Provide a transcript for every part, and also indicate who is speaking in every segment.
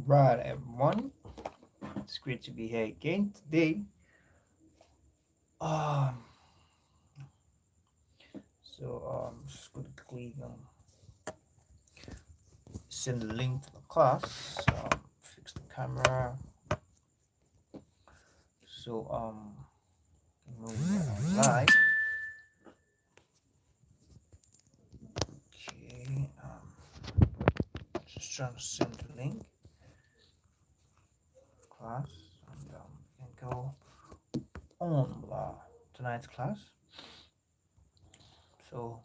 Speaker 1: Right, everyone. It's great to be here again today. Um, just going to click send the link to the class. Fix the camera. So moving live. Okay. Just trying to send the link class and can go on tonight's class. So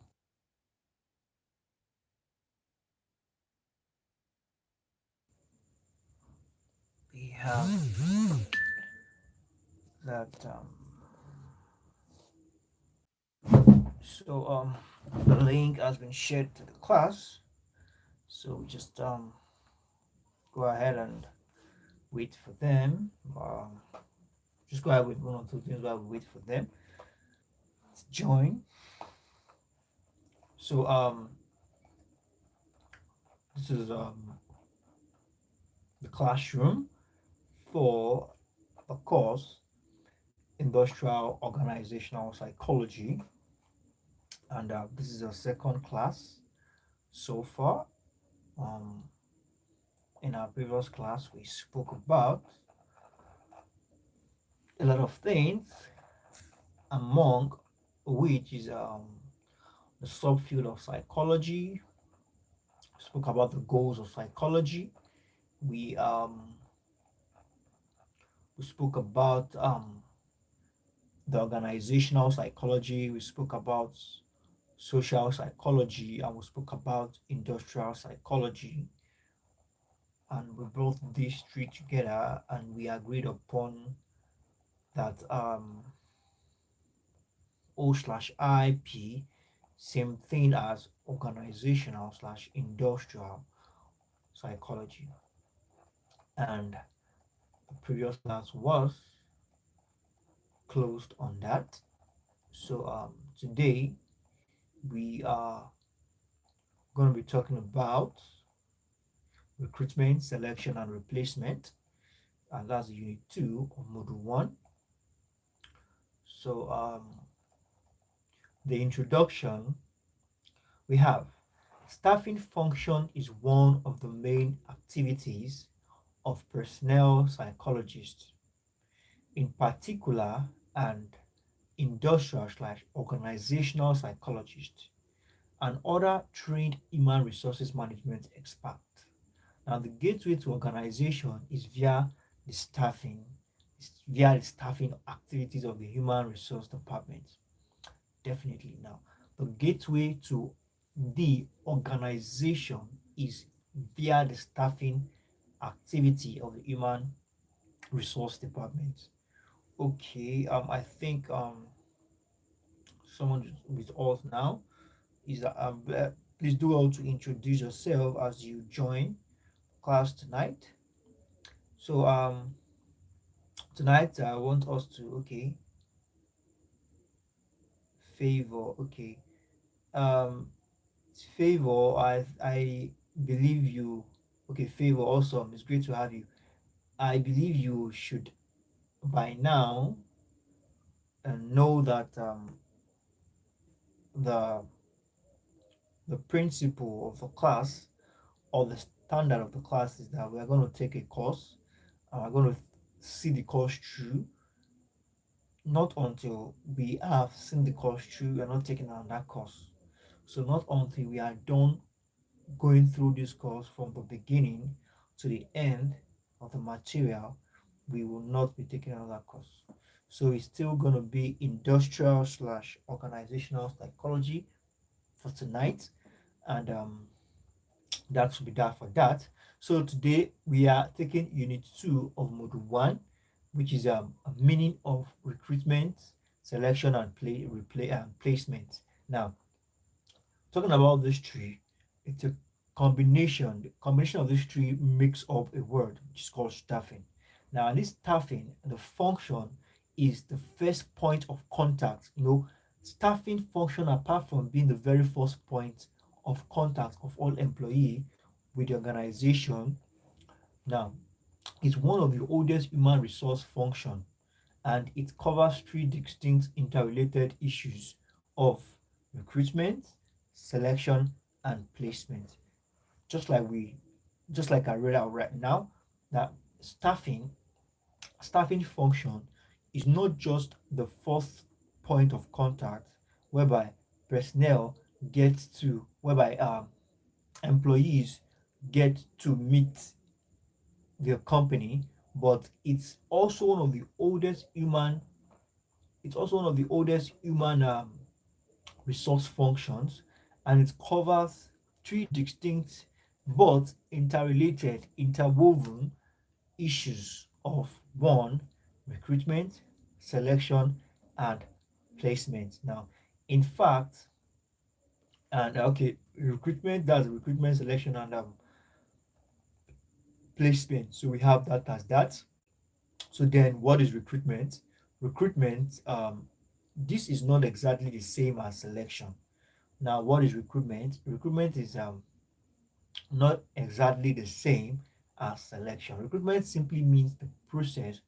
Speaker 1: we have that the link has been shared to the class. So we just go ahead and wait for them. Just go ahead with one or two things while we wait for them to join. So this is the classroom for the course Industrial Organizational Psychology, and this is our second class so far. Um, in our previous class, we spoke about a lot of things, among which is the subfield of psychology. Spoke about the goals of psychology. We um we spoke about the organizational psychology. We spoke about social psychology, and we spoke about industrial psychology. And we brought these three together, and we agreed upon that O slash IP, same thing as organizational slash industrial psychology. And the previous class was closed on that. So today we are going to be talking about recruitment, selection, and replacement, and that's Unit 2 of Module 1. So the introduction, we have staffing function is one of the main activities of personnel psychologists, in particular, and industrial slash organizational psychologists and other trained human resources management experts. Now, the gateway to organization is via the staffing activities of the human resource department. Definitely. Now, the gateway to the organization is via the staffing activity of the human resource department. Okay, I think someone with us now is please do all to introduce yourself as you join class tonight. So tonight I want us to favor um favor I believe you. Okay, favor, awesome, it's great to have you. I believe you should by now know that the the principle of the class or the standard of the class is that we are going to take a course and we're going to see the course through. Not until we have seen the course through, we are not taking on that course. So not until we are done going through this course from the beginning to the end of the material, we will not be taking another course. So it's still going to be industrial slash organizational psychology for tonight, and that should be that for that. So today we are taking Unit 2 of Module 1, which is a meaning of recruitment, selection, and placement. Now, talking about this tree, it's a combination. The combination of these three makes up a word which is called staffing. Now, in this staffing, the function is the first point of contact. Staffing function, apart from being the very first point of contact of all employee with the organization, Now, it's one of the oldest human resource function, and it covers three distinct interrelated issues of recruitment, selection, and placement. Just like we just like I read out right now, that staffing function is not just the first point of contact whereby personnel get to whereby employees get to meet their company, but it's also one of the oldest human resource functions, and it covers three distinct but interrelated, interwoven issues of one, recruitment, selection, and placement. Now, in fact, and okay, recruitment, that's recruitment, selection, and placement. So we have that as that. So then, what is recruitment? Recruitment, this is not exactly the same as selection. Now, what is recruitment? Recruitment is not exactly the same as selection. Recruitment simply means the process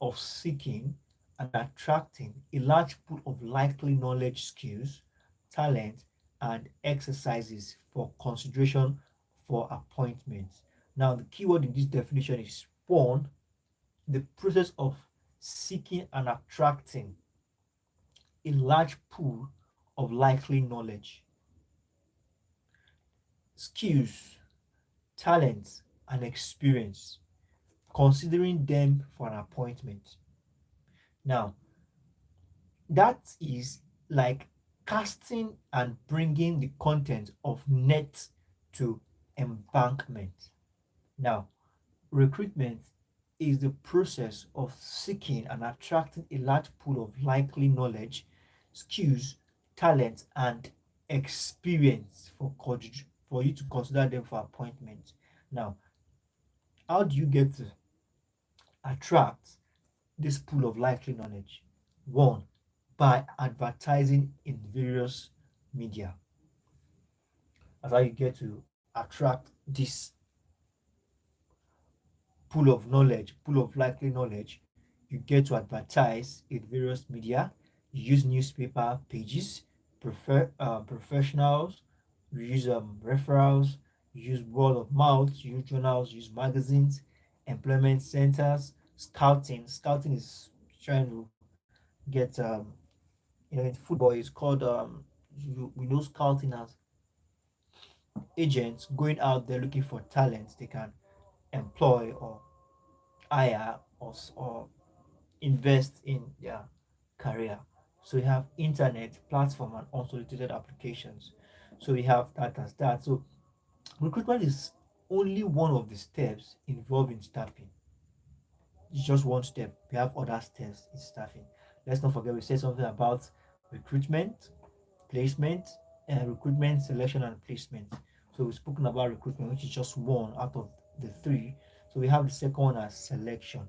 Speaker 1: of seeking and attracting a large pool of likely knowledge, skills, talent, and exercises for consideration for appointments. Now, the keyword in this definition is one, the process of seeking and attracting a large pool of likely knowledge, skills, talents, and experience, considering them for an appointment. Now, that is like casting and bringing the content of net to embankment. Now, recruitment is the process of seeking and attracting a large pool of likely knowledge, skills, talent, and experience for you to consider them for appointment. Now, how do you get to attract this pool of likely knowledge? One, by advertising in various media. That's how you get to attract this pool of likely knowledge. You get to advertise in various media. You use newspaper pages, professionals, you use referrals, you use word of mouth, you use journals, you use magazines, employment centers, scouting. Scouting is trying to get in football it's called we know scouting as agents going out there looking for talents they can employ or hire or invest in their career. So we have internet platform and unsolicited applications. So we have that as that. So recruitment is only one of the steps involved in staffing. It's just one step. We have other steps in staffing. Let's not forget we said something about recruitment, placement, and recruitment, selection, and placement. So we've spoken about recruitment, which is just one out of the three. So we have the second one as selection.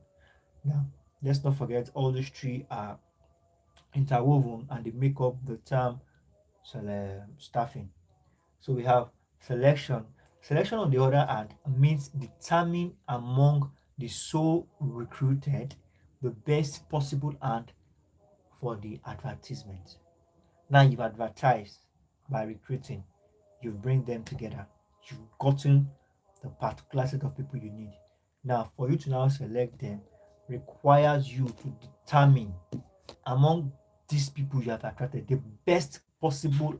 Speaker 1: Now, let's not forget all these three are interwoven and they make up the term staffing. So we have selection. Selection, on the other hand, means determining among the so recruited the best possible and for the advertisement. Now you've advertised by recruiting, you bring them together, you've gotten the particular set of people you need. Now, for you to now select them requires you to determine among these people you have attracted the best possible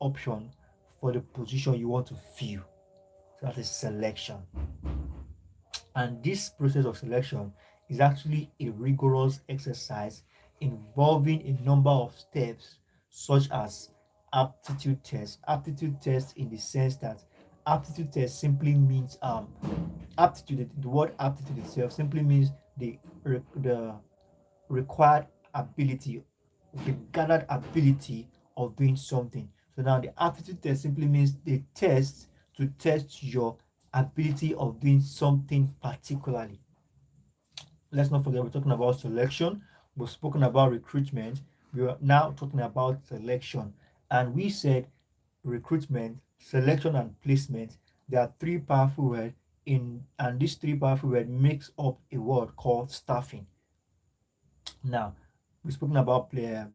Speaker 1: option for the position you want to fill. So that is selection. And this process of selection is actually a rigorous exercise involving a number of steps, such as aptitude test. Aptitude test, in the sense that aptitude test simply means aptitude. The word aptitude itself simply means the required ability, the gathered ability of doing something. So now the aptitude test simply means the test to test your ability of doing something particularly. Let's not forget we're talking about selection. We've spoken about recruitment. We are now talking about selection. And we said recruitment, selection, and placement there are three powerful words and these three powerful words makes up a word called staffing. Now, we've spoken about player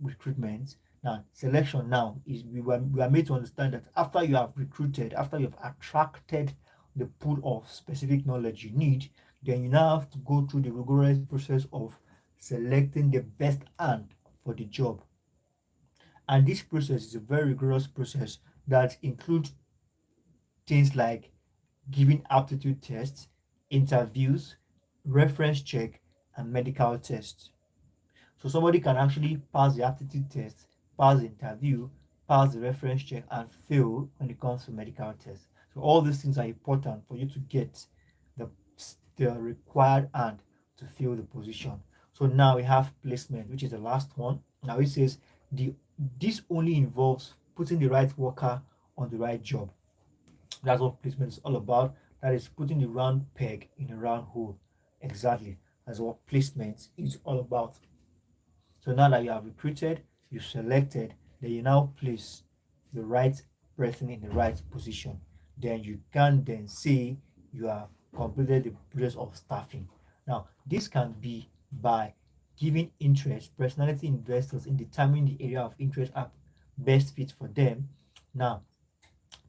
Speaker 1: recruitment. Now, selection now is we are made to understand that after you have recruited, after you have attracted the pool of specific knowledge you need, then you now have to go through the rigorous process of selecting the best hand for the job. And this process is a very rigorous process that includes things like giving aptitude tests, interviews, reference check, and medical tests. So somebody can actually pass the aptitude test, pass the interview, pass the reference check, and fail when it comes to medical tests. So all these things are important for you to get the, the required hand to fill the position. So now we have placement, which is the last one. Now it says the this only involves putting the right worker on the right job. That's what placement is all about. That is putting the round peg in a round hole. Exactly. That's what placement is all about. So now that you have recruited, you selected, then you now place the right person in the right position. Then you can then say you have completed the process of staffing. Now, this can be by giving interest, personality investors in determining the area of interest are best fit for them. Now,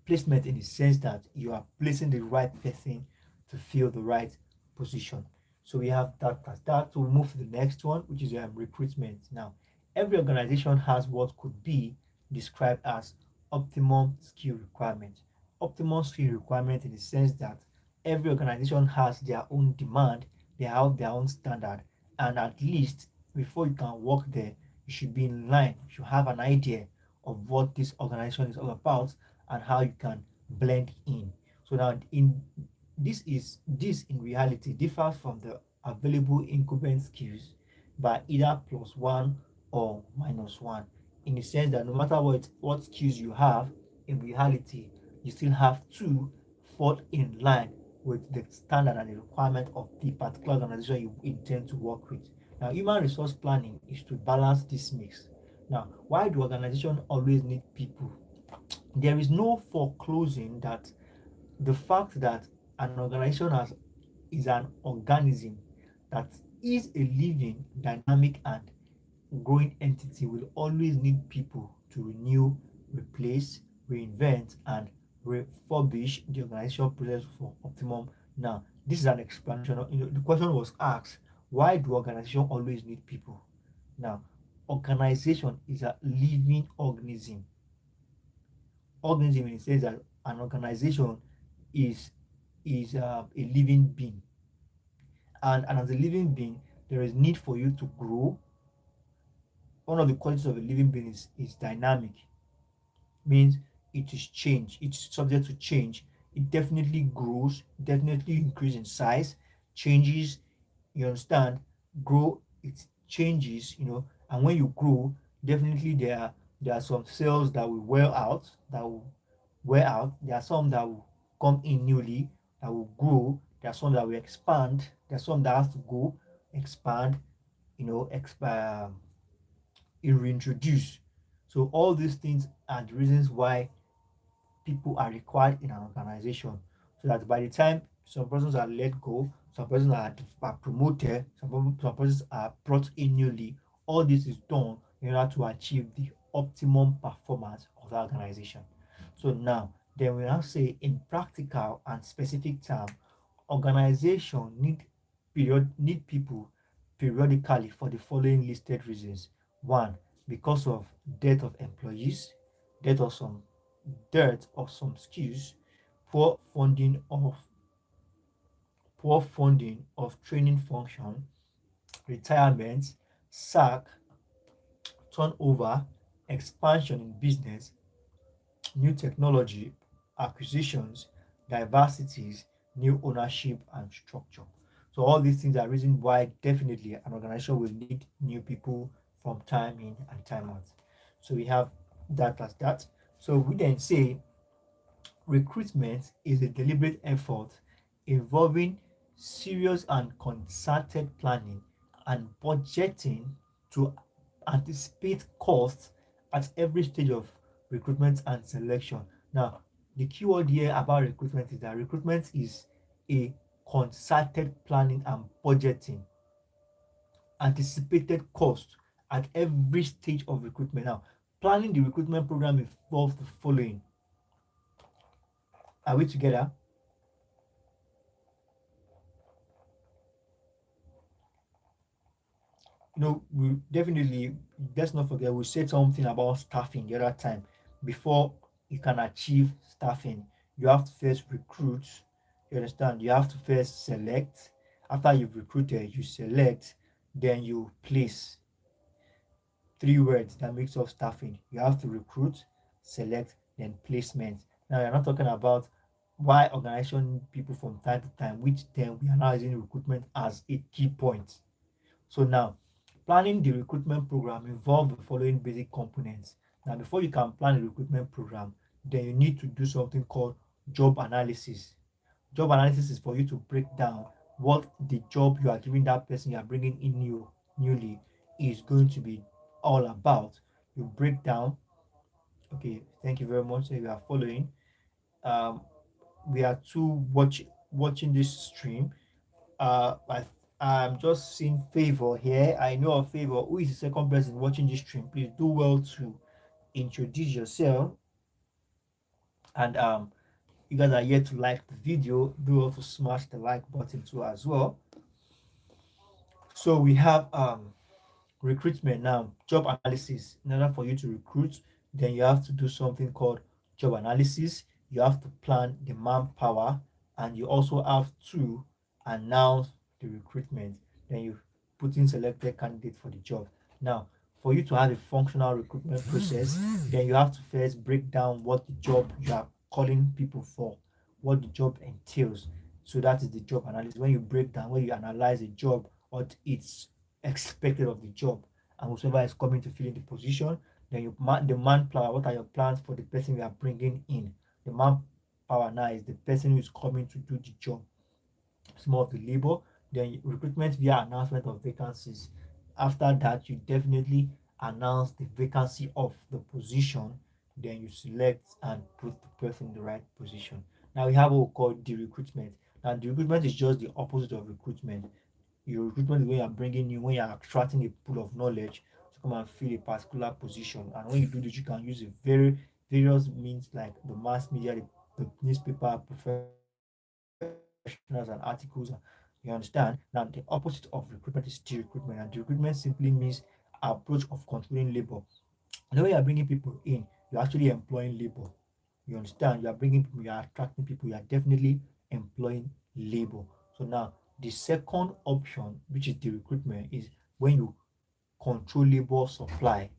Speaker 1: placement in the sense that you are placing the right person to fill the right position. So we have that plus that. So we move to the next one, which is recruitment. Now, every organization has what could be described as optimum skill requirement. Optimum skill requirement in the sense that every organization has their own demand, they have their own standard, and at least before you can work there, you should be in line, you should have an idea of what this organization is all about and how you can blend in. So now in this in reality differs from the available incumbent skills by either plus one or minus one, in the sense that no matter what skills you have, in reality you still have to fall in line with the standard and the requirement of the particular organization you intend to work with. Now, human resource planning is to balance this mix. Now, why do organizations always need people? There is no foreclosing that the fact that an organization is an organism that is a living, dynamic, and growing entity will always need people to renew, replace, reinvent, and refurbish the organizational process for optimum. Now, this is an explanation. The question was asked, why do organizations always need people? Now, organization is a living organism. Organism in the sense that an organization is a living being, and as a living being, there is need for you to grow. One of the qualities of a living being is dynamic, means it is change, it's subject to change. It definitely grows, definitely increase in size, changes, you understand, grow, it changes, and when you grow, definitely there are some cells that will wear out, there are some that will come in newly, that will grow, there are some that will expand, there are some that has to go expand, expand, reintroduce. So all these things are the reasons why people are required in an organization, so that by the time some persons are let go, some persons are promoted, some persons are brought in newly, all this is done in order to achieve the optimum performance of the organization. So now, then we now say in practical and specific term, organization need people periodically for the following listed reasons. One, because of death of employees, death of some dearth of some skills, poor funding of training function, retirement, sack, turnover, expansion in business, new technology, acquisitions, diversities, new ownership and structure. So all these things are reasons why definitely an organization will need new people from time in and time out. So we have that as that. So we then say recruitment is a deliberate effort involving serious and concerted planning and budgeting to anticipate costs at every stage of recruitment and selection. Now, The keyword here about recruitment is that recruitment is a concerted planning and budgeting, anticipated cost at every stage of recruitment. Now, planning the recruitment program involves the following. Are we together? We definitely, let's not forget, we said something about staffing the other time. Before you can achieve staffing, you have to first recruit. You understand? You have to first select. After you've recruited, you select, then you place. Three words that makes up staffing. You have to recruit, select, then placement. Now, you're not talking about why organization people from time to time, which then we are now using recruitment as a key point. So now, planning the recruitment program involves the following basic components. Now, before you can plan a recruitment program, then you need to do something called job analysis. Job analysis is for you to break down what the job you are giving that person you are bringing in newly is going to be all about. You break down. Okay, thank you very much. So you are following. Um, we are two watching this stream. I'm just seeing Favor here. I know of Favor. Who is the second person watching this stream? Please do well to introduce yourself. And you guys are here to like the video. Do also smash the like button too as well. So we have recruitment now, job analysis. In order for you to recruit, then you have to do something called job analysis. You have to plan the manpower, and you also have to announce the recruitment. Then you put in selected candidate for the job. Now, for you to have a functional recruitment process, then you have to first break down what the job you are calling people for, what the job entails. So that is the job analysis. When you break down, when you analyze a job, what it's expected of the job, and whoever is coming to fill in the position, then the manpower. What are your plans for the person you are bringing in? The manpower now is the person who is coming to do the job. It's more of the labor. Then recruitment via announcement of vacancies. After that, you definitely announce the vacancy of the position. Then you select and put the person in the right position. Now we have what we call the recruitment. Now the recruitment is just the opposite of recruitment. Your recruitment is when you are bringing in, when you are extracting a pool of knowledge to come and fill a particular position. And when you do this, you can use a various means like the mass media, the newspaper, professionals, and articles. You understand? Now the opposite of recruitment is the recruitment, and the recruitment simply means approach of controlling labor. And when you are bringing people in, you're actually employing labor. You understand? You are bringing people, you are attracting people, you are definitely employing labor. So now the second option, which is the recruitment, is when you control labor supply.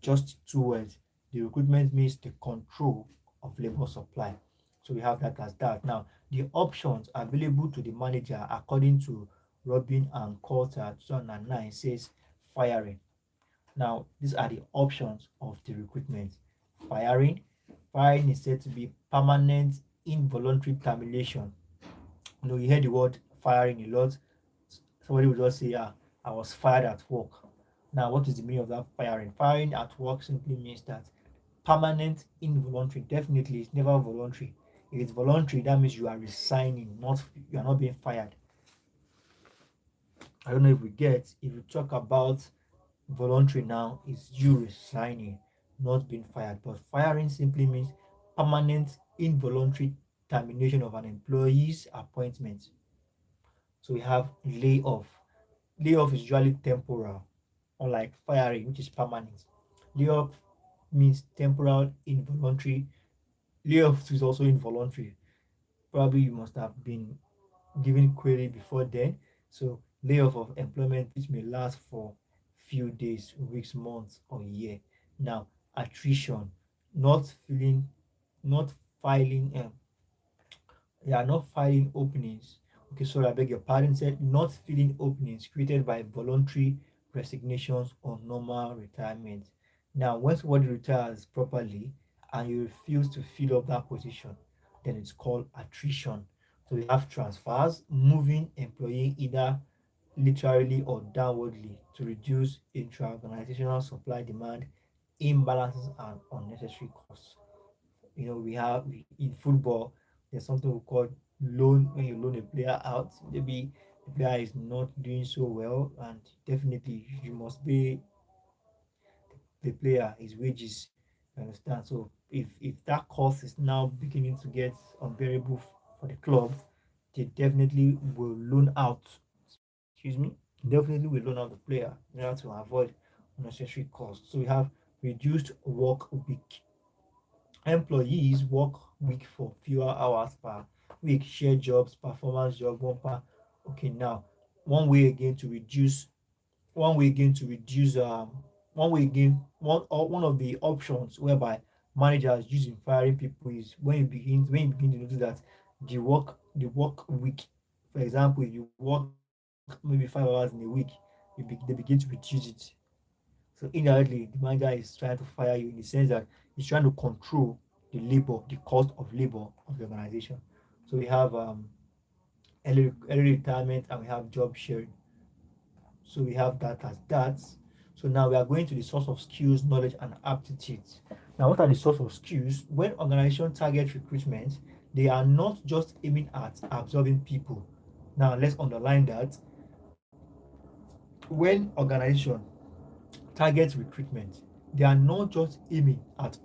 Speaker 1: Just two words. The recruitment means the control of labor supply. So we have that as that. Now, the options available to the manager according to Robin and Coulter 2009 says firing. Now, these are the options of the recruitment. Firing. Firing is said to be permanent involuntary termination. You hear the word firing a lot. Somebody will just say, "Ah, I was fired at work." Now, what is the meaning of that firing? Firing at work simply means that permanent involuntary. Definitely, it's never voluntary. If it's voluntary, that means you are resigning, not you are not being fired. I don't know if we get. If you talk about voluntary now, it's you resigning, not being fired. But firing simply means permanent involuntary termination of an employee's appointment. So we have layoff. Layoff is usually temporal, unlike firing, which is permanent. Layoff means temporal, involuntary. Layoff is also involuntary. Probably you must have been given query before then. So layoff of employment which may last for few days, weeks, months, or year. Now attrition, not filling, not filing they are not filing openings. Okay, sorry, I beg your pardon. Said not filling openings created by voluntary resignations or normal retirement. Now, when somebody retires properly and you refuse to fill up that position, then it's called attrition. So we have transfers, moving employee either literally or downwardly to reduce intra-organizational supply demand imbalances and unnecessary costs. We have in football, there's something we call loan. When you loan a player out, maybe the player is not doing so well, and definitely you must pay the player his wages. You understand? So if that cost is now beginning to get unbearable for the club, they definitely will loan out. Excuse me. Definitely will loan out the player in order to avoid unnecessary costs. So we have reduced work week. Employees work week for fewer hours per week, share jobs, performance job, one per. Okay, now one way again to reduce one way again to reduce one way again one of the options whereby managers use in firing people is when you begin to notice that the work week, for example, if you work maybe 5 hours in a week, they begin to reduce it. So indirectly the manager is trying to fire you in the sense that he's trying to control the cost of labor of the organization. So we have early retirement, and we have job sharing. So we have that as that. So now we are going to the source of skills, knowledge, and aptitudes. Now, what are the source of skills? When organization target recruitment, they are not just aiming at absorbing people. Now, let's underline that when organization target recruitment, they are not just aiming at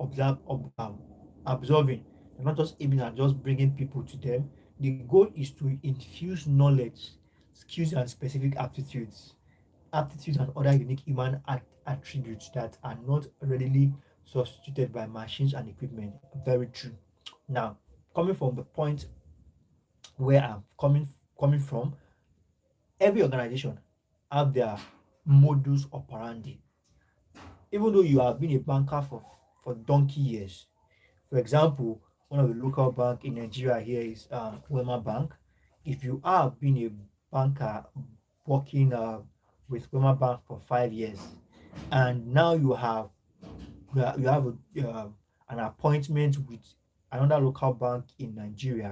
Speaker 1: absorbing. They're not just aiming at just bringing people to them. The goal is to infuse knowledge, skills, and specific aptitudes and other unique human attributes that are not readily substituted by machines and equipment. Very true. Now, coming from the point where I'm coming from, every organization have their modus operandi. Even though you have been a banker for donkey years. For example, one of the local bank in Nigeria here is Wema Bank. If you have been a banker working with Wema Bank for 5 years, and now you have an appointment with another local bank in Nigeria,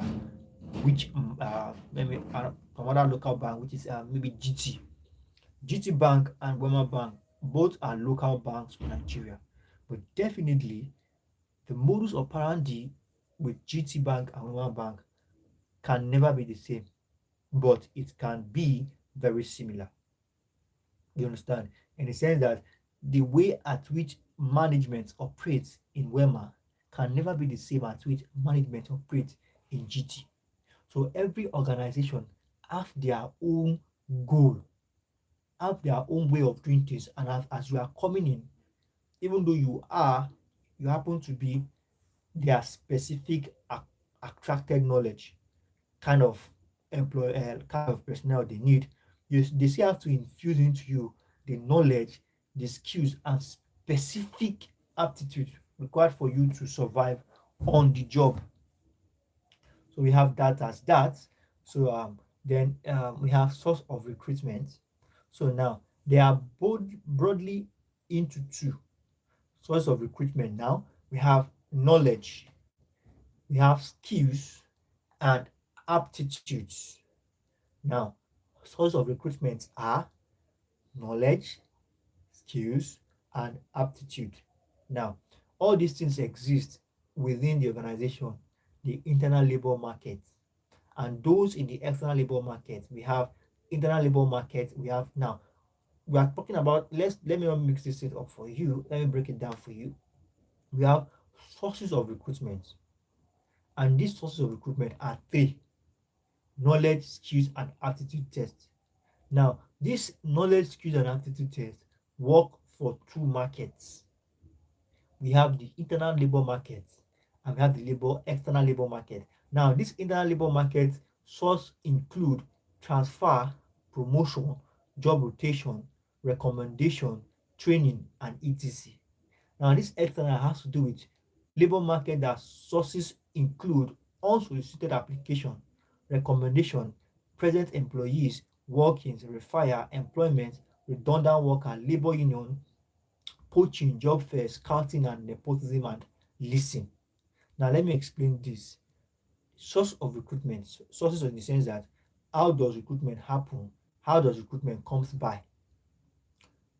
Speaker 1: which maybe another local bank, which is maybe GT. GT Bank and Wema Bank both are local banks in Nigeria, but definitely the modus operandi with GT Bank and Wema Bank can never be the same, but it can be very similar. You understand? In the sense that the way at which management operates in Wema can never be the same at which management operates in GT. So every organization have their own goal, have their own way of doing things, and as you are coming in, even though you happen to be their specific attracted knowledge kind of kind of personnel they need, they still have to infuse into you the knowledge, the skills, and specific aptitude required for you to survive on the job. So we have that as that. So then we have source of recruitment. So now they are both broadly into two source of recruitment. Now we have knowledge, we have skills, and aptitudes. Now, source of recruitment are knowledge, skills, and aptitude. Now, all these things exist within the organization, the internal labor market. And those in the external labor market, we have internal labor market, we have now. We are talking about, let me not mix this up for you. Let me break it down for you. We have sources of recruitment, and these sources of recruitment are three: knowledge, skills, and aptitude tests. Now, this knowledge, skills, and aptitude test work for two markets. We have the internal labor market and we have the external labor market. Now, this internal labor market source include transfer, promotion, job rotation, recommendation, training, and etc. Now, this external has to do with labor market that sources include unsolicited application, recommendation, present employees, workings, refire, employment, redundant worker, labor union, poaching, job fair, scouting, and nepotism and leasing. Now, let me explain this. Source of recruitment, sources in the sense that how does recruitment happen? How does recruitment comes by?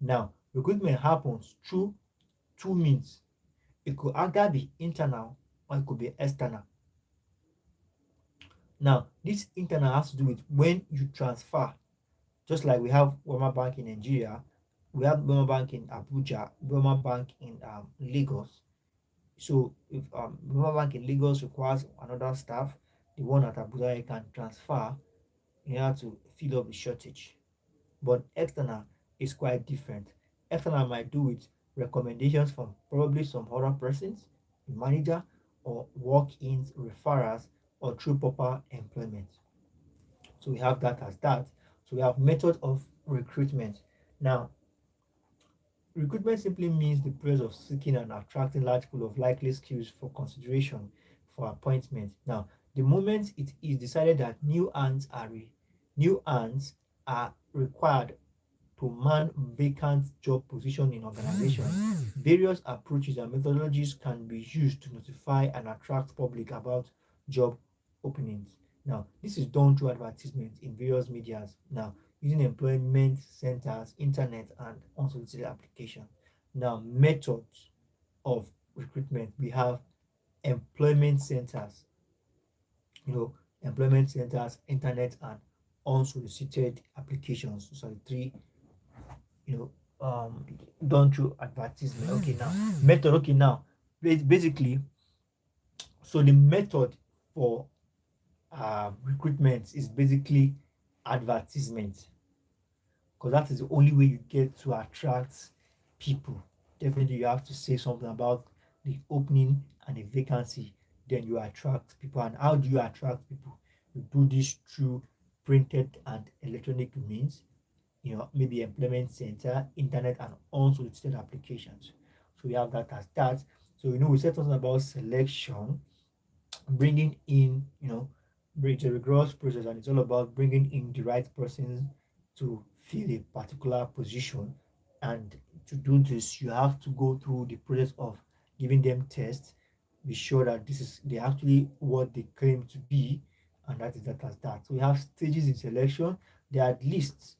Speaker 1: Now, recruitment happens through two means. It could either be internal or it could be external. Now, this internal has to do with when you transfer. Just like we have Wema Bank in Nigeria, we have Wema Bank in Abuja, Wema Bank in Lagos. So if Wema Bank in Lagos requires another staff, the one at Abuja you can transfer in order to fill up the shortage. But external is quite different. External might do with recommendations from probably some other persons, a manager, or walk-ins, referrals, or through proper employment. So we have that as that. So we have method of recruitment. Now, recruitment simply means the process of seeking and attracting large pool of likely skills for consideration for appointment. Now, the moment it is decided that new hands are required to man vacant job position in organizations, various approaches and methodologies can be used to notify and attract public about job openings. Now, this is done through advertisements in various medias. Now, using employment centers, internet, and unsolicited application. Now, methods of recruitment, we have employment centers, employment centers, internet, and unsolicited applications. So the three, you know, done through advertisement. Okay, now method. Okay, now basically, so the method for recruitment is basically advertisement, because that is the only way you get to attract people. Definitely, you have to say something about the opening and the vacancy, then you attract people. And how do you attract people? You do this through printed and electronic means, maybe employment center, internet, and unsolicited applications. So we have that as that. So we said something about selection, bringing in, it's a rigorous process, and it's all about bringing in the right person to fill a particular position. And to do this, you have to go through the process of giving them tests, be sure that this is they actually what they claim to be, and that is that as that. So we have stages in selection. There are at least,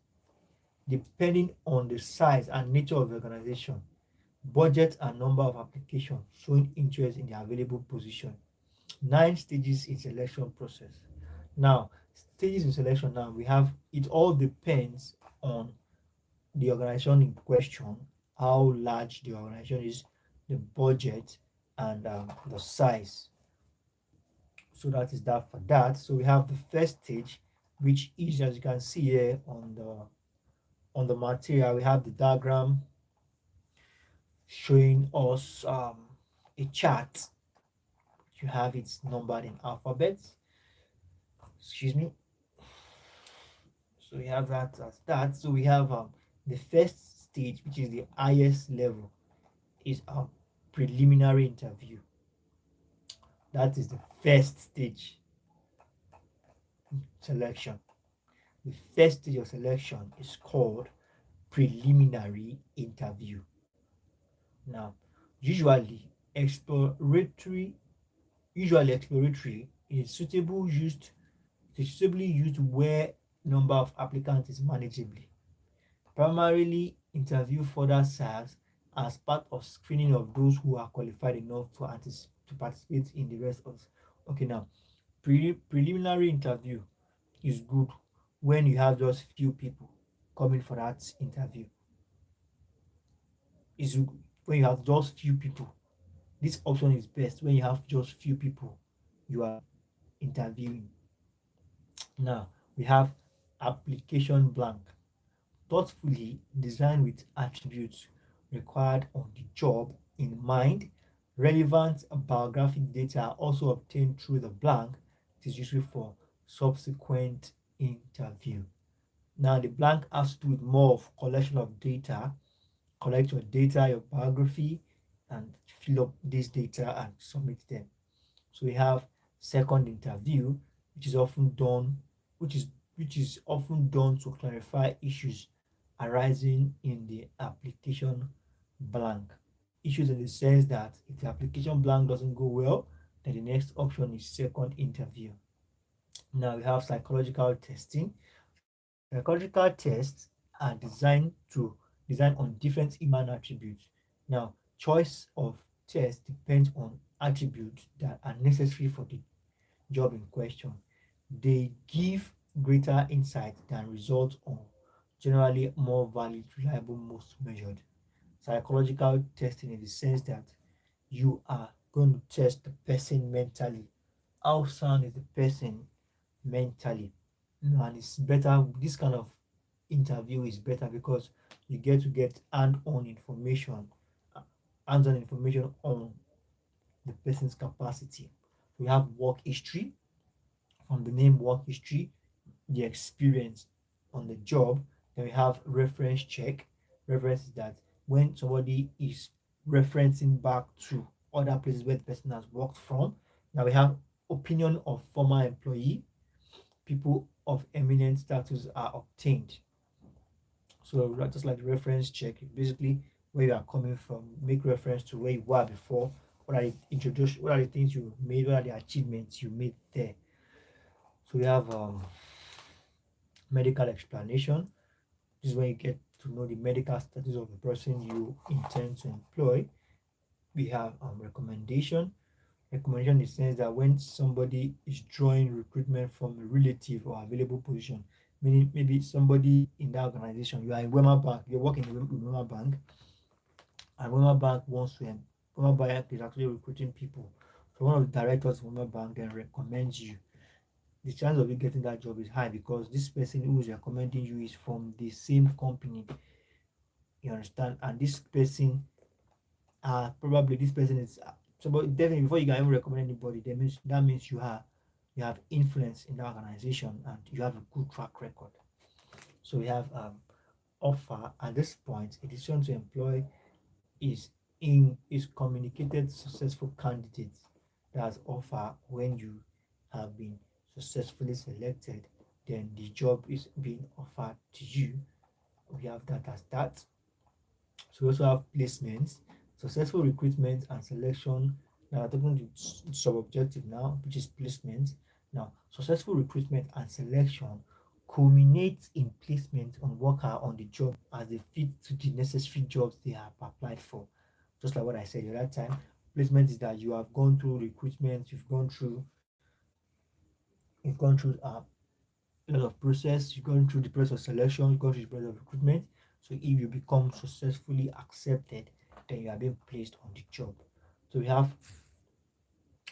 Speaker 1: depending on the size and nature of the organization, budget and number of applications showing interest in the available position. 9 stages in selection process. Now, stages in selection, now we have, it all depends on the organization in question, how large the organization is, the budget, and the size. So that is that for that. So we have the first stage, which is, as you can see here on the material, we have the diagram showing us a chart. You have it numbered in alphabets. Excuse me. So we have that as that. So we have the first stage, which is the highest level, is a preliminary interview. That is the first stage selection. The first stage of selection is called preliminary interview. Now, usually exploratory is suitably used where number of applicants is manageably. Primarily, interview further serves as part of screening of those who are qualified enough to participate in the rest of. Okay, now preliminary interview is good when you have just few people coming for that interview. Is when you have just few people. This option is best when you have just few people you are interviewing. Now we have application blank, thoughtfully designed with attributes required on the job in mind. Relevant biographic data are also obtained through the blank. It is useful for subsequent interview. Now the blank has to do with more of collection of data. Collect your data, your biography, and fill up this data and submit them. So we have second interview, which is often done, which is often done to clarify issues arising in the application blank. Issues in the sense that if the application blank doesn't go well, then the next option is second interview. Now we have psychological testing. Psychological tests are designed on different human attributes. Now, choice of test depends on attributes that are necessary for the job in question. They give greater insight than results or generally more valid, reliable, most measured. Psychological testing in the sense that you are going to test the person mentally. How sound is the person mentally? And it's better, this kind of interview is better because you get to get hand-on information, uh, hands-on information on the person's capacity. We have work history. From the name work history, the experience on the job. Then we have reference check. Reference is that when somebody is referencing back to other places where the person has worked from. Now we have opinion of former employee. People of eminent status are obtained. So just like the reference check, basically where you are coming from, make reference to where you were before. What are the introduction? What are the things you made? What are the achievements you made there? So we have medical explanation. This is when you get to know the medical status of the person you intend to employ. We have recommendation. Recommendation in the sense that when somebody is drawing recruitment from a relative or available position, meaning maybe somebody in that organization, you are in Wema Bank, you're working in Wema Bank, and Wema Bank wants to, Wema Bank is actually recruiting people. So one of the directors of Wema Bank then recommends you. The chance of you getting that job is high because this person who is recommending you is from the same company. You understand? And this person, probably this person is somebody definitely before you can even recommend anybody. That means you have influence in the organization and you have a good track record. So we have offer at this point. A decision to employ is communicated to successful candidates. That's offer when you have been successfully selected, then the job is being offered to you. We have that as that. So we also have placements, successful recruitment and selection. Now we're talking to sub-objective now, which is placement. Now, successful recruitment and selection culminates in placement on worker on the job as they fit to the necessary jobs they have applied for. Just like what I said the other time, placement is that you have gone through recruitment, you've gone through a lot of process, you've gone through the process of selection, you've gone through the process of recruitment. So if you become successfully accepted, then you are being placed on the job. So we have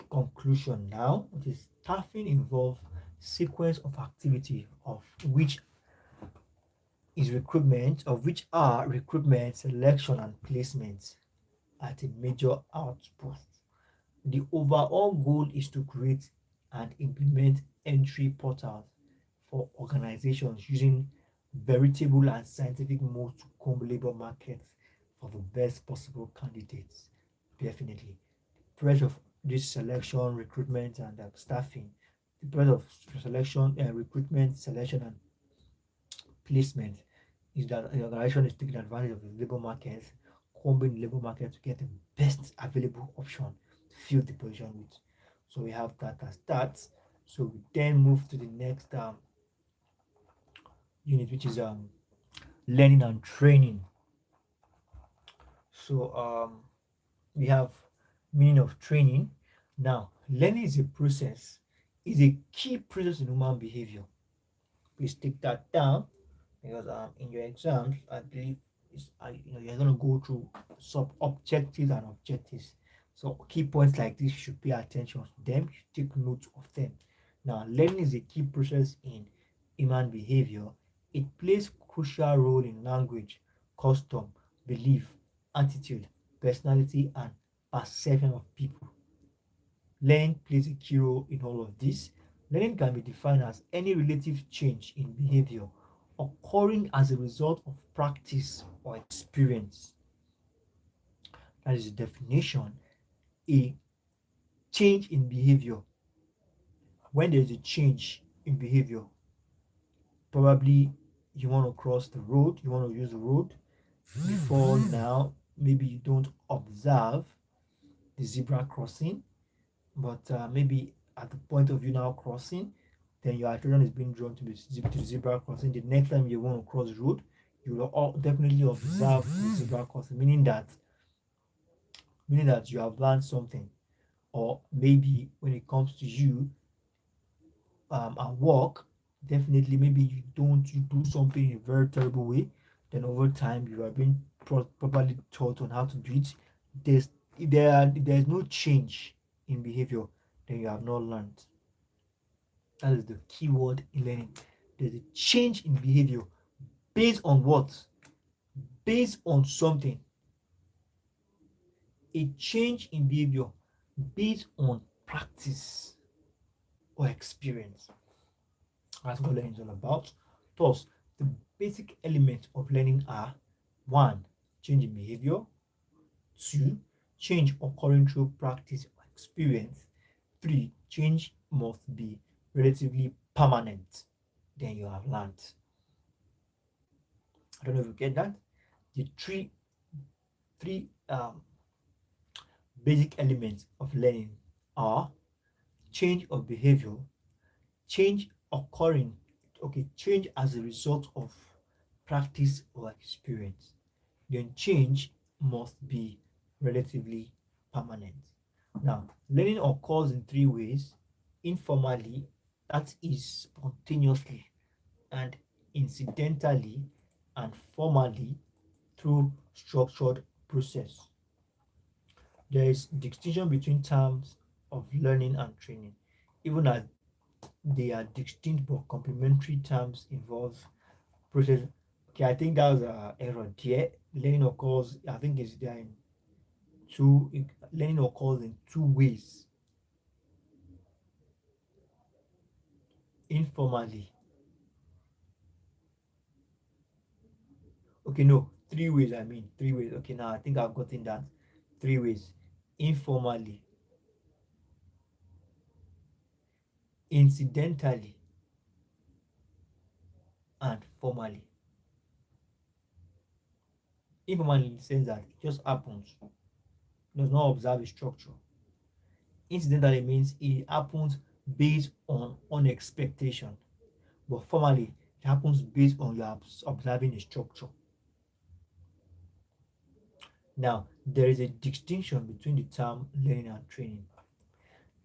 Speaker 1: conclusion now, which is staffing involve sequence of activity of which are recruitment, selection, and placement at a major outpost. The overall goal is to create and implement entry portals for organizations using veritable and scientific modes to comb labor markets for the best possible candidates. Definitely. The process of this selection, recruitment, and staffing, the process of selection, recruitment, selection, and placement is that the organization is taking advantage of the labor market, combing the labor market to get the best available option to fill the position with. So we have that as that. So we then move to the next unit, which is learning and training. So we have meaning of training. Now, learning is a key process in human behavior. Please take that down because in your exams, I believe you're gonna go through sub objectives and objectives. So key points like this, you should pay attention to them. You should take note of them. Now, learning is a key process in human behavior. It plays crucial role in language, custom, belief, attitude, personality, and perception of people. Learning plays a key role in all of this. Learning can be defined as any relative change in behavior occurring as a result of practice or experience. That is the definition. A change in behavior. When there is a change in behavior, probably you want to cross the road, you want to use the road. Before now, maybe you don't observe the zebra crossing, but maybe at the point of you now crossing, then your attention is being drawn to the zebra crossing. The next time you want to cross the road, you will definitely observe the zebra crossing, meaning that you have learned something. Or maybe when it comes to you at work, definitely maybe you do something in a very terrible way, then over time you are being properly taught on how to do it. There's if there's no change in behavior, then you have not learned. That is the key word in learning. There's a change in behavior based on what? Based on something. A change in behavior based on practice or experience. That's what learning is all about. Thus, the basic elements of learning are: one, change in behavior; two, change occurring through practice or experience; three, change must be relatively permanent. Then you have learned. I don't know if you get that. The three basic elements of learning are change of behavior, change occurring, okay, change as a result of practice or experience. Then change must be relatively permanent. Now, learning occurs in three ways: informally, that is spontaneously, and incidentally, and formally, through structured process. There is distinction between terms of learning and training, even as they are distinct but complementary terms involve process. Okay, I think that was an error there. Learning occurs, I think it's there in two. Learning occurs in two ways: informally. Okay, no, three ways. I mean, three ways. Okay, now I think I've gotten that. Three ways: informally, incidentally, and formally. Informally in the sense that it just happens, does not observe a structure. Incidentally means it happens based on unexpectation, but formally it happens based on you observing a structure. Now, there is a distinction between the term learning and training,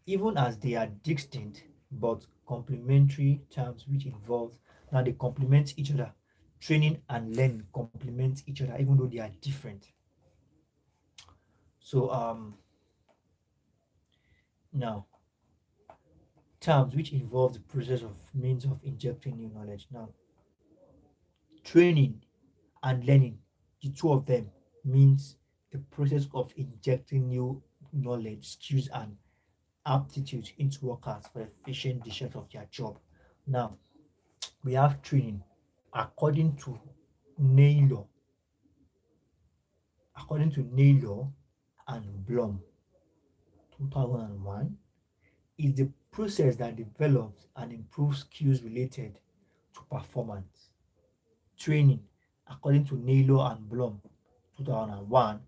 Speaker 1: even as they are distinct but complementary terms which involve, now they complement each other. Training and learning complement each other even though they are different. So now terms which involve the process of means of injecting new knowledge. Now, training and learning, the two of them, means the process of injecting new knowledge, skills, and aptitude into workers for efficient discharge of their job. Now, we have training. According to Naylor, according to Naylor and Blum, 2001, is the process that develops and improves skills related to performance. Training, according to Naylor and Blum, 2001,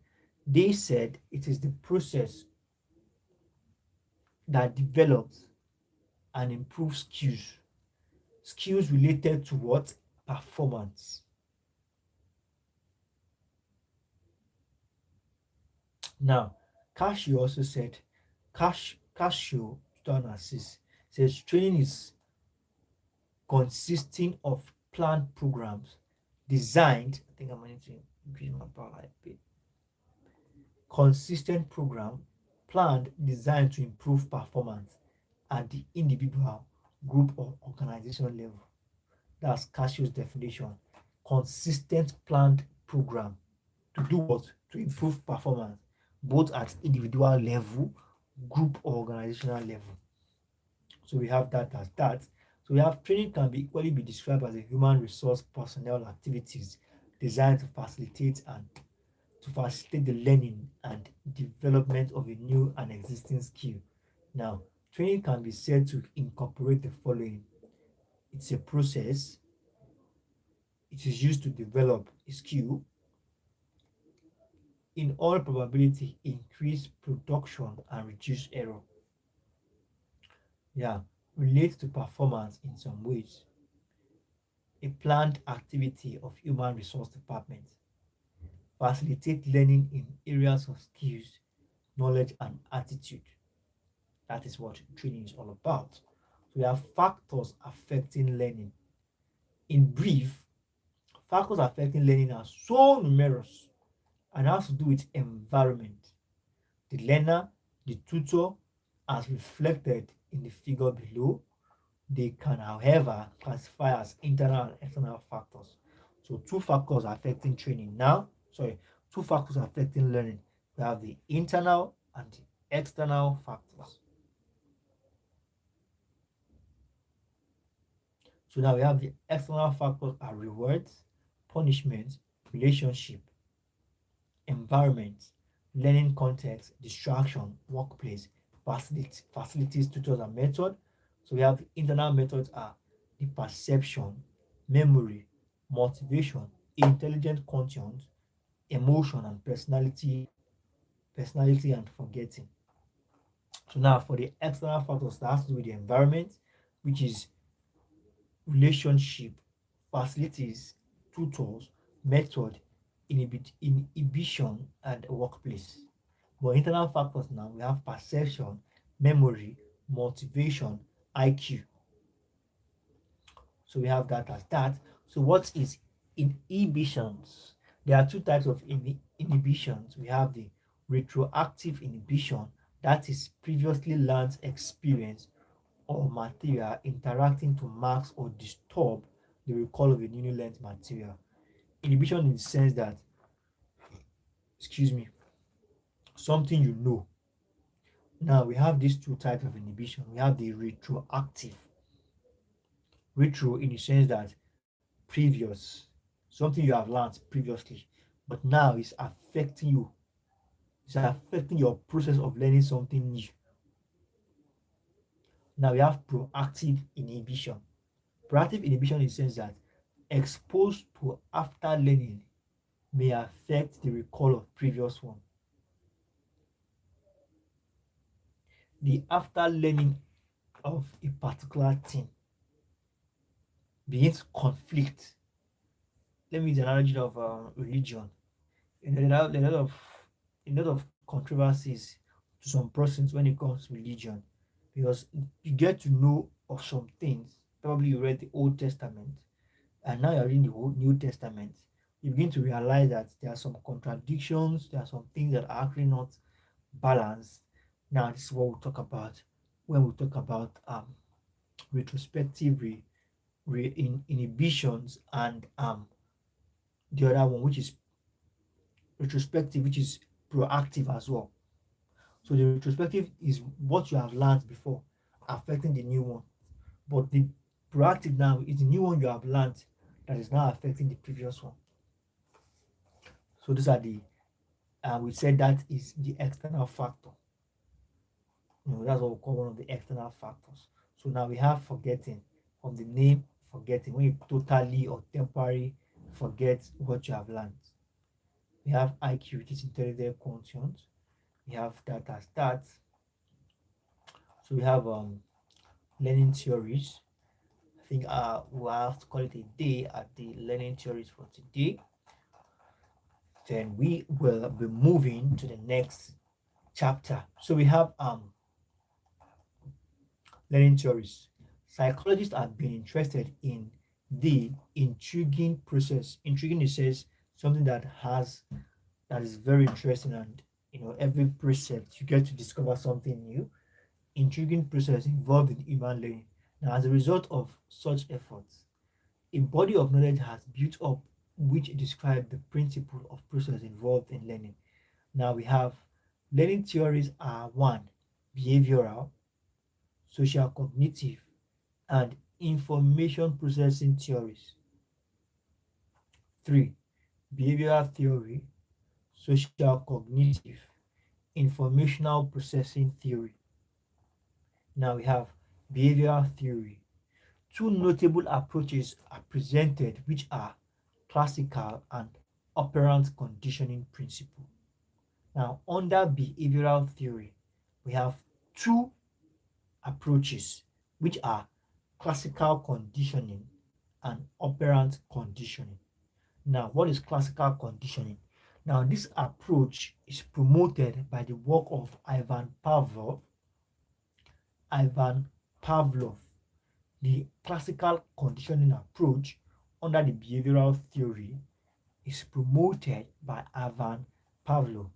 Speaker 1: they said it is the process that develops and improves skills related to what? Performance. Now, Cashew also said, Cashew 2006 says training is consisting of planned programs designed, I think I'm going to increase my power a bit, consistent program planned designed to improve performance at the individual, group, or organization level. That's Cashew's definition. Consistent planned program to do what? To improve performance, both at individual level, group, or organizational level. So we have that as that. So we have training can be equally be described as a human resource personnel activities designed to facilitate the learning and development of a new and existing skill. Now, training can be said to incorporate the following: it's a process, it is used to develop a skill, in all probability, increase production and reduce error. Yeah, relates to performance in some ways. A planned activity of human resource department. Facilitate learning in areas of skills, knowledge, and attitude. That is what training is all about. So we have factors affecting learning. In brief, factors affecting learning are so numerous and has to do with environment, the learner, the tutor, as reflected in the figure below. They can, however, classify as internal and external factors. So two factors affecting training now, sorry, two factors affecting learning. We have the internal and the external factors. So now we have the external factors are rewards, punishment, relationship, environment, learning context, distraction, workplace, facilities, tutors, and method. So we have the internal methods are the perception, memory, motivation, intelligent content, emotion, and personality and forgetting. So now for the external factors, that has to do with the environment, which is relationship, facilities, tutors, method, inhibition, and workplace. But internal factors now we have perception, memory, motivation, IQ. So we have that as that. So what is inhibitions? There are two types of inhibitions. We have the retroactive inhibition, that is previously learned experience or material interacting to mask or disturb the recall of a newly learned material. Inhibition in the sense that, excuse me, something you know. Now we have these two types of inhibition. We have the retroactive. Retro in the sense that previous, something you have learned previously, but now it's affecting you. It's affecting your process of learning something new. Now we have proactive inhibition. Proactive inhibition in the sense that exposed to after learning may affect the recall of previous one. The after learning of a particular thing begins to conflict. Let me use the analogy of religion. There are a lot of controversies to some persons when it comes to religion, because you get to know of some things. Probably you read the Old Testament, and now you're reading the New Testament. You begin to realize that there are some contradictions. There are some things that are actually not balanced. Now, this is what we talk about when we talk about retrospective inhibitions, and the other one, which is retrospective, which is proactive as well. So the retrospective is what you have learned before affecting the new one, but the proactive now is the new one you have learned that is now affecting the previous one. So these are the we said that is the external factor. That's what we call one of the external factors. So now we have forgetting. From the name, forgetting, when you totally or temporarily forget what you have learned. We have IQ, which is intelligent quotient. We have that as that. So we have learning theories. I think we'll have to call it a day at the learning theories for today. Then we will be moving to the next chapter. So we have learning theories. Psychologists have been interested in the intriguing process. Intriguing is something that is very interesting, and every precept you get to discover something new. Intriguing process involved in human learning. Now, as a result of such efforts, a body of knowledge has built up which describe the principle of process involved in learning. Now we have learning theories are one, behavioral, social cognitive, and information processing theories. 3. Behavioral theory, social cognitive, informational processing theory. Now we have behavioral theory. Two notable approaches are presented, which are classical and operant conditioning principle. Now, under behavioral theory, we have two approaches, which are classical conditioning and operant conditioning. Now, what is classical conditioning? Now, this approach is promoted by the work of Ivan Pavlov Ivan Pavlov. The classical conditioning approach under the behavioral theory is promoted by Ivan Pavlov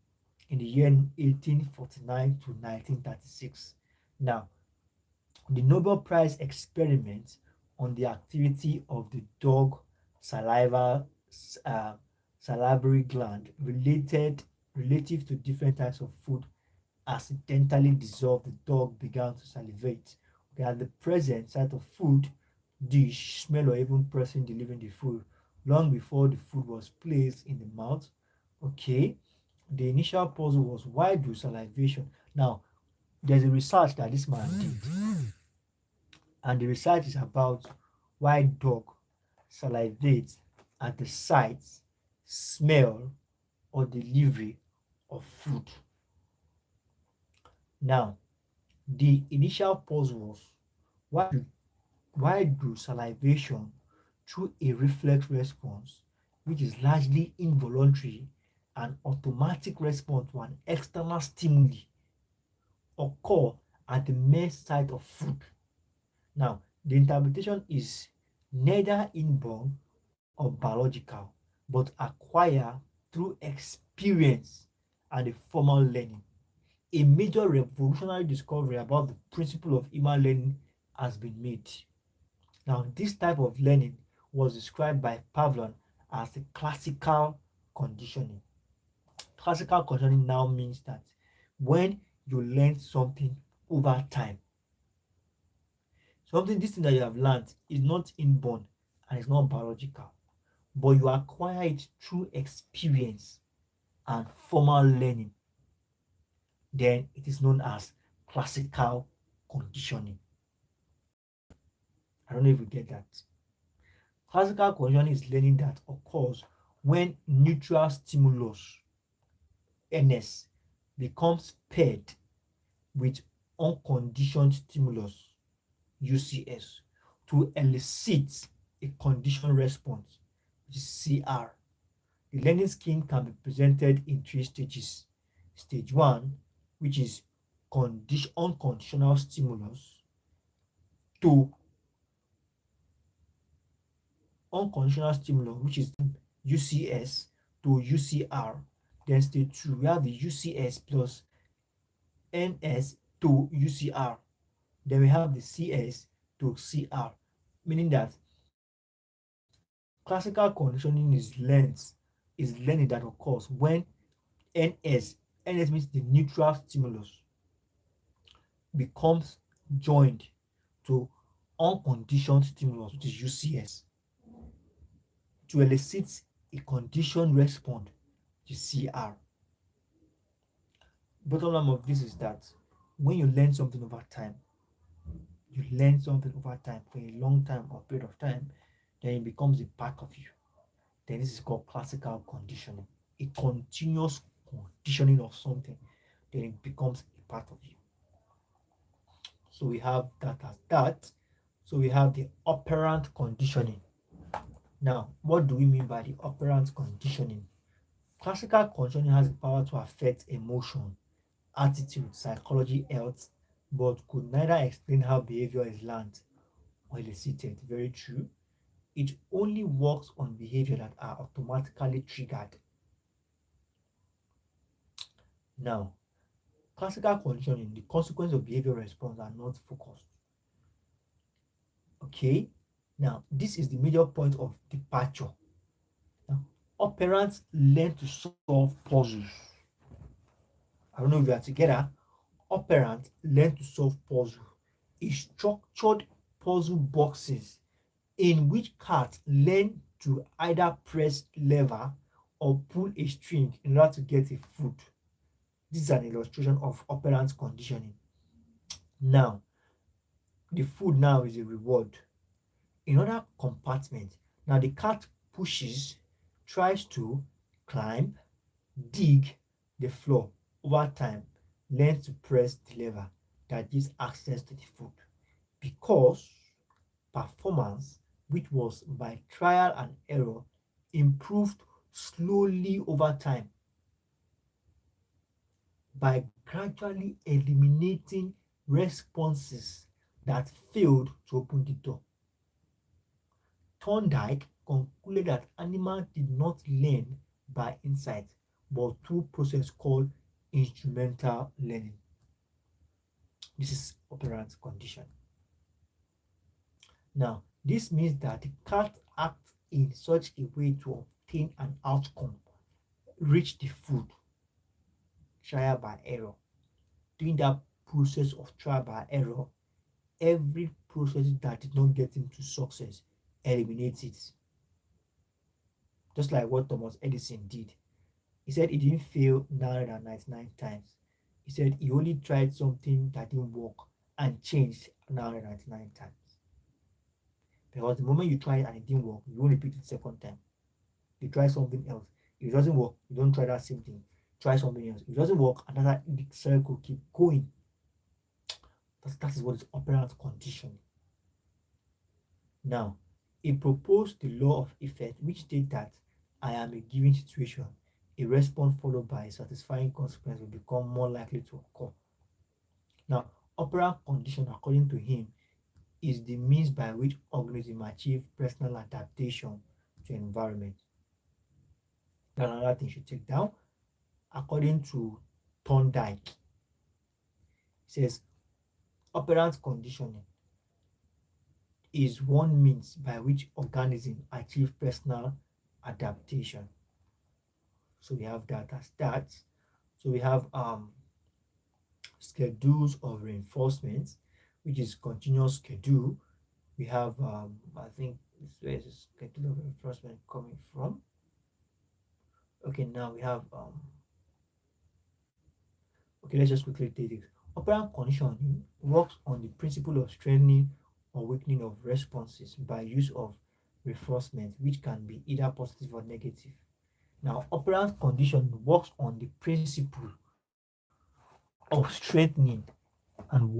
Speaker 1: in the year 1849 to 1936. Now, the Nobel Prize experiment on the activity of the dog saliva uh, salivary gland relative to different types of food accidentally dissolved, the dog began to salivate. Okay, at the present sight of food, dish, smell, or even person delivering the food, long before the food was placed in the mouth. Okay, the initial puzzle was why do salivation? Now, there's a research that this man did, and the research is about why dog salivates at the sight, smell, or delivery of food. Now, the initial puzzle was why do salivation through a reflex response, which is largely involuntary and automatic response to an external stimuli, occur at the mere sight of food? Now, the interpretation is neither inborn or biological, but acquired through experience and a formal learning. A major revolutionary discovery about the principle of human learning has been made. Now, this type of learning was described by Pavlov as the classical conditioning. Classical conditioning now means that when you learn something over time, this thing that you have learned is not inborn and it's not biological, but you acquire it through experience and formal learning, then it is known as classical conditioning. I don't know if you get that. Classical conditioning is learning that occurs when neutral stimulus, NS, becomes paired with unconditioned stimulus, UCS, to elicit a conditioned response, which is CR. The learning scheme can be presented in three stages. Stage 1, which is unconditional stimulus, to unconditional stimulus, which is UCS, to UCR. Then stage 2, we have the UCS plus NS to UCR. Then we have the CS to CR, meaning that classical conditioning is learning that occurs when NS, NS means the neutral stimulus, becomes joined to unconditioned stimulus, which is UCS, to elicit a conditioned response, which is CR. Bottom line of this is that when you learn something over time, for a long time or period of time, then it becomes a part of you. Then this is called classical conditioning. A continuous conditioning of something, then it becomes a part of you. So we have that as that. So we have the operant conditioning. Now, what do we mean by the operant conditioning? Classical conditioning has the power to affect emotion, attitude, psychology, health, but could neither explain how behavior is learned or elicited. Very true. It only works on behavior that are automatically triggered. Now, classical conditioning, the consequences of behavior response are not focused. Okay, now this is the major point of departure. Now, operants learn to solve puzzles. I don't know if we are together. Operants learn to solve puzzles. A structured puzzle boxes in which cats learn to either press lever or pull a string in order to get a food. This is an illustration of operant conditioning. Now, the food now is a reward. In other compartment, now the cat pushes, tries to climb, dig the floor. Over time, learns to press the lever that gives access to the food. Because performance, which was by trial and error, improved slowly over time by gradually eliminating responses that failed to open the door. Thorndike concluded that animals did not learn by insight, but through process called instrumental learning. This is operant condition. Now, this means that the cat acts in such a way to obtain an outcome, reach the food, trial by error. During that process of trial by error, every process that did not get him to success, eliminates it. Just like what Thomas Edison did. He said he didn't fail 999 times. He said he only tried something that didn't work and changed 999 times. Because the moment you try it and it didn't work, you won't repeat it second time. You try something else. If it doesn't work, you don't try that same thing. Try something else. If it doesn't work, another the circle keep going. That is what is operant conditioning. Now, he proposed the law of effect, which states that I am a given situation, a response followed by a satisfying consequence will become more likely to occur. Now, operant condition, according to him, is the means by which organisms achieve personal adaptation to environment. That's another thing you should take down. According to Thorndike, it says operant conditioning is one means by which organisms achieve personal adaptation. So we have that as that. So we have schedules of reinforcement, which is continuous schedule. We have I think where is the schedule of reinforcement coming from? Okay, now we have okay, let's just quickly take this. Operant conditioning works on the principle of strengthening or weakening of responses by use of reinforcement, which can be either positive or negative. Now, operant conditioning works on the principle of strengthening and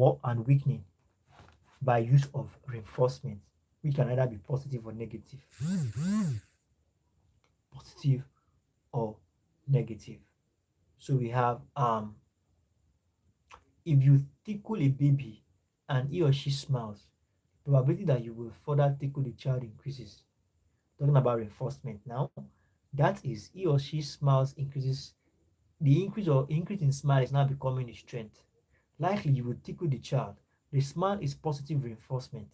Speaker 1: weakening by use of reinforcement, which can either be positive or negative. Positive or negative. So we have if you tickle a baby and he or she smiles, the probability that you will further tickle the child increases. Talking about reinforcement now, that is he or she smiles increases the increase in smile is now becoming a strength. Likely you will tickle the child. The smile is positive reinforcement.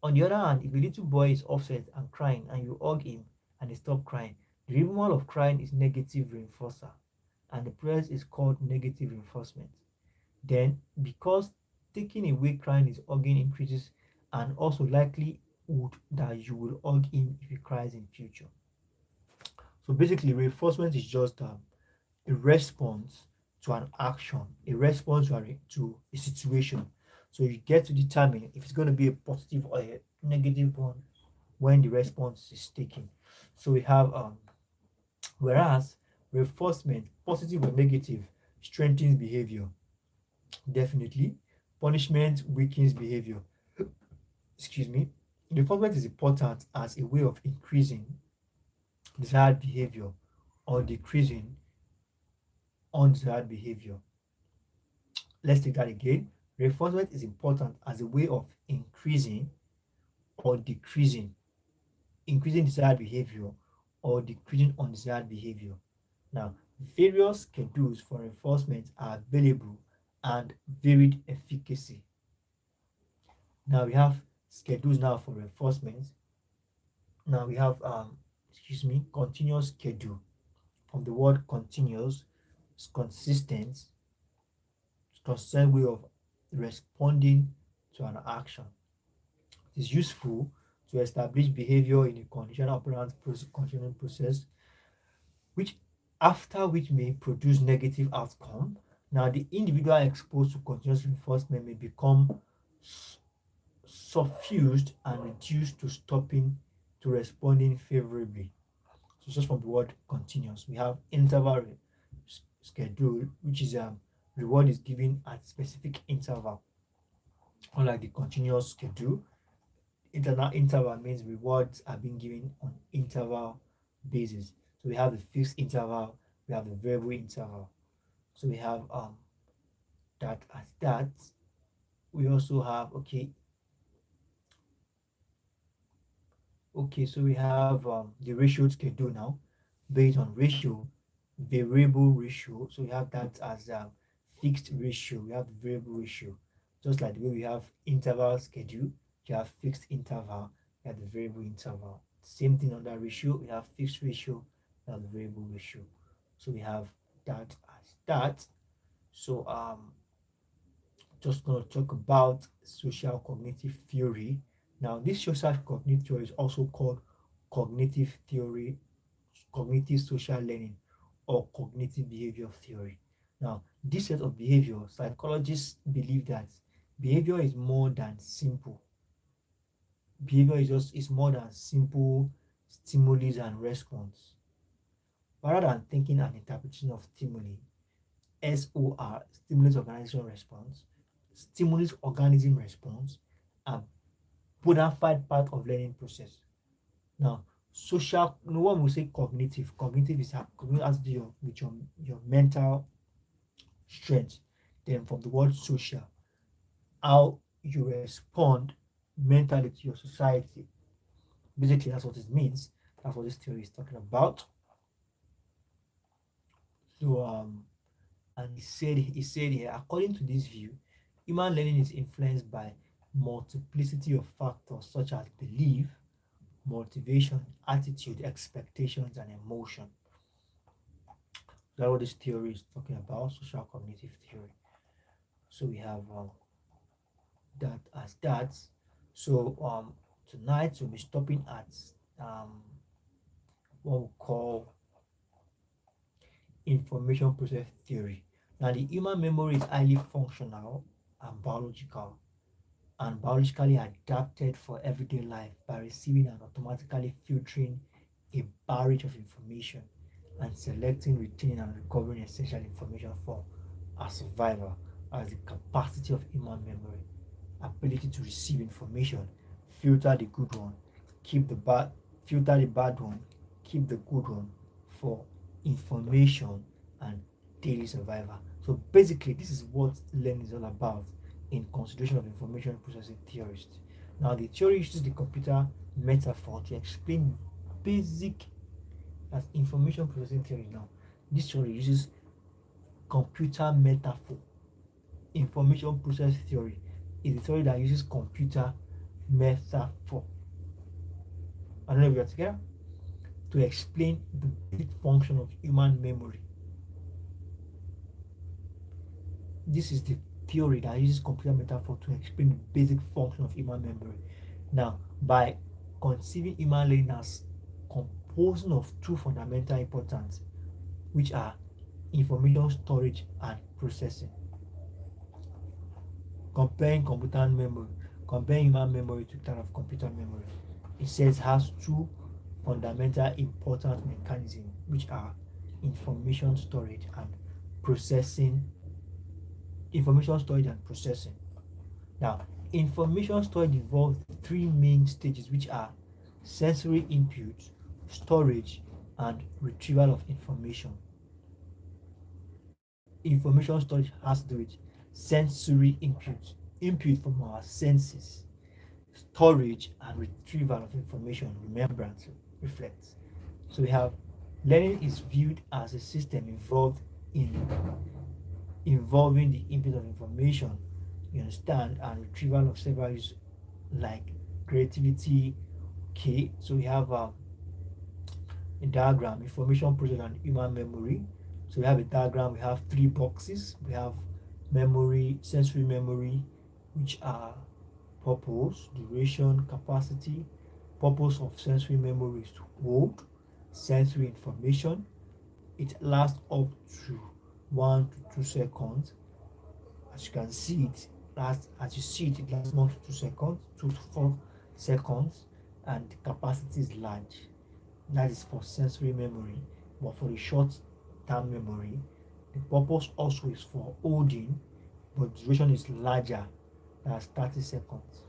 Speaker 1: On the other hand, if a little boy is upset and crying and you hug him and he stops crying, the removal of crying is negative reinforcer and the process is called negative reinforcement. Then, because taking away crying is hugging increases and also likelihood that you will hug him if he cries in future. So basically, reinforcement is just a response to an action, a response to a situation. So you get to determine if it's going to be a positive or a negative one when the response is taken. So we have whereas reinforcement, positive or negative, strengthens behavior. Definitely. Punishment weakens behavior. Excuse me. Reinforcement is important as a way of increasing desired behavior or decreasing undesired behavior. Let's take that again. Reinforcement is important as a way of increasing desired behavior or decreasing undesired behavior. Now, various schedules for reinforcement are available and varied efficacy. Now we have schedules now for reinforcement. Now we have continuous schedule. From the word continuous, it's consistent, consistent way of responding to an action. It is useful to establish behavior in a conditional operant conditioning process, which after which may produce negative outcome. Now, the individual exposed to continuous reinforcement may become suffused and reduced to stopping to responding favorably. So, just from the word continuous, we have interval schedule, which is reward is given at specific interval. Unlike the continuous schedule, internal interval means rewards are being given on interval basis. So we have the fixed interval, we have the variable interval. So we have that as that. we also have so we have the ratio schedule now based on ratio, variable ratio. So we have that as fixed ratio. We have the variable ratio, just like the way we have interval schedule. You have fixed interval, you have the variable interval. Same thing on that ratio. We have fixed ratio, we have the variable ratio. So we have that as that. So just going to talk about social cognitive theory. Now, this social cognitive theory is also called cognitive theory, cognitive social learning, or cognitive behavior theory. Now, this set of behavior, psychologists believe that behavior is more than simple. Behavior is more than simple stimulus and response. Rather than thinking and interpretation of stimuli, SOR, stimulus organization response, stimulus organism response, are bona fide part of learning process. Now, social, no one will say cognitive. Cognitive is cognitive has to do with your mental strength. Then from the word social, how you respond mentally to your society. Basically, that's what it means. That's what this theory is talking about. So and he said here, according to this view, human learning is influenced by multiplicity of factors such as belief, motivation, attitude, expectations, and emotion. That's what this theory is talking about, social cognitive theory. So we have that as that. So tonight we'll be stopping at what we call information process theory. Now the human memory is highly functional and biologically adapted for everyday life by receiving and automatically filtering a barrage of information and selecting, retaining, and recovering essential information for our survival as the capacity of human memory, ability to receive information, filter the good one, keep the bad, filter the bad one, keep the good one for information and daily survival. So basically, this is what learning is all about in consideration of information processing theorists. Now, the theory uses the computer metaphor to explain basic as information processing theory. Now, this theory uses computer metaphor. Information process theory is a theory that uses computer metaphor. I don't know if you're together, to explain the basic function of human memory. This is the theory that uses computer metaphor to explain the basic function of human memory. Now, by conceiving human learning as composing of two fundamental importance, which are information storage and processing. Comparing computer memory, comparing human memory to that of computer memory, it says has two fundamental important mechanisms, which are information storage and processing. Information storage and processing. Now, information storage involves three main stages, which are sensory input, storage, and retrieval of information. Information storage has to do with sensory input from our senses, storage and retrieval of information, remembrance, reflects. So we have learning is viewed as a system involving the input of information, you understand, and retrieval of several issues like creativity. Okay, so we have a diagram, information process and human memory. So we have a diagram, we have three boxes. We have memory, sensory memory, which are purpose, duration, capacity. Purpose of sensory memory is to hold sensory information. It lasts up to 1 to 2 seconds. As you can see, it lasts 1 to 2 seconds, 2 to 4 seconds, and the capacity is large. That is for sensory memory. But for the short term memory, the purpose also is for holding, but duration is larger, that's 30 seconds.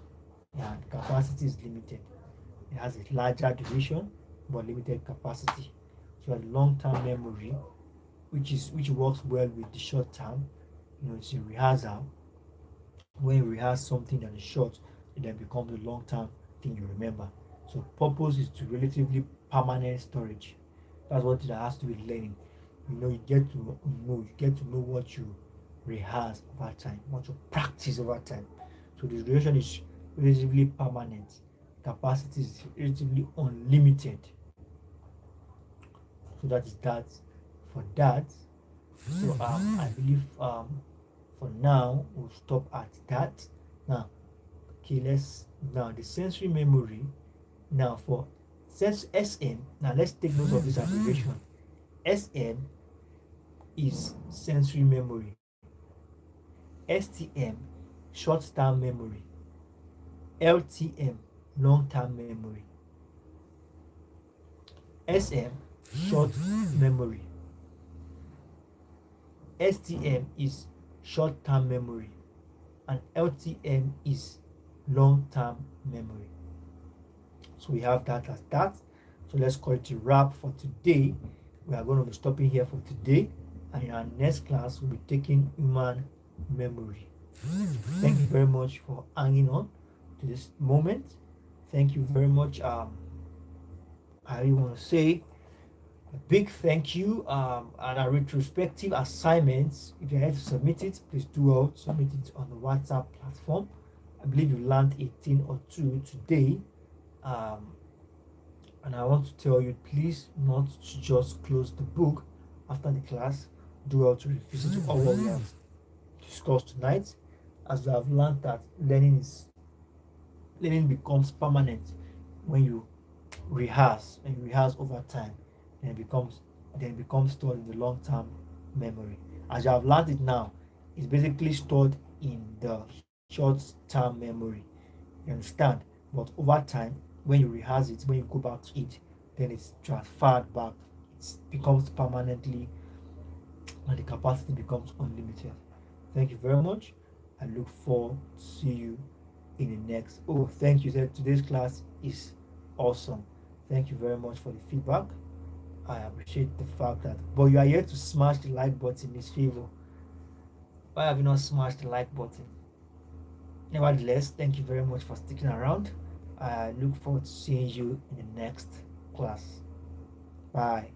Speaker 1: And capacity is limited. It has a larger duration but limited capacity. So the long term memory, which works well with the short term, it's a rehearsal. When you rehearse something that is short, it then becomes a long term thing you remember. So purpose is to relatively permanent storage. That's what it has to be learning. You get to know what you rehearse over time, what you practice over time. So the duration is relatively permanent. Capacity is relatively unlimited. So that is that for that. So I believe for now we'll stop at that. Now, okay, let's now the sensory memory. Now for sense SM. Now let's take note of this abbreviation. SM is sensory memory. STM short term memory. LTM long term memory. SM short memory. STM is short term memory and LTM is long term memory. So we have that as that. So let's call it a wrap for today. We are going to be stopping here for today, and in our next class we'll be taking human memory. Thank you very much for hanging on to this moment. Thank you very much. I really want to say a big thank you, and a retrospective assignments. If you're here to submit it, please do well. Submit it on the WhatsApp platform. I believe you learned 18 or 2 today. Um, and I want to tell you, please not to just close the book after the class. Do well to revisit all what we have discussed tonight, as you have learned that learning becomes permanent when you rehearse over time, and it becomes stored in the long term memory. As you have learned it now, it's basically stored in the short term memory. You understand? But over time, when you rehearse it, when you go back to it, then it's transferred back. It becomes permanently, and the capacity becomes unlimited. Thank you very much. I look forward to see you in the next. Oh, thank you. Today's class is awesome. Thank you very much for the feedback. I appreciate the fact that, but you are here to smash the like button in this favor. Why have you not smashed the like button? Nevertheless, thank you very much for sticking around. I look forward to seeing you in the next class. Bye.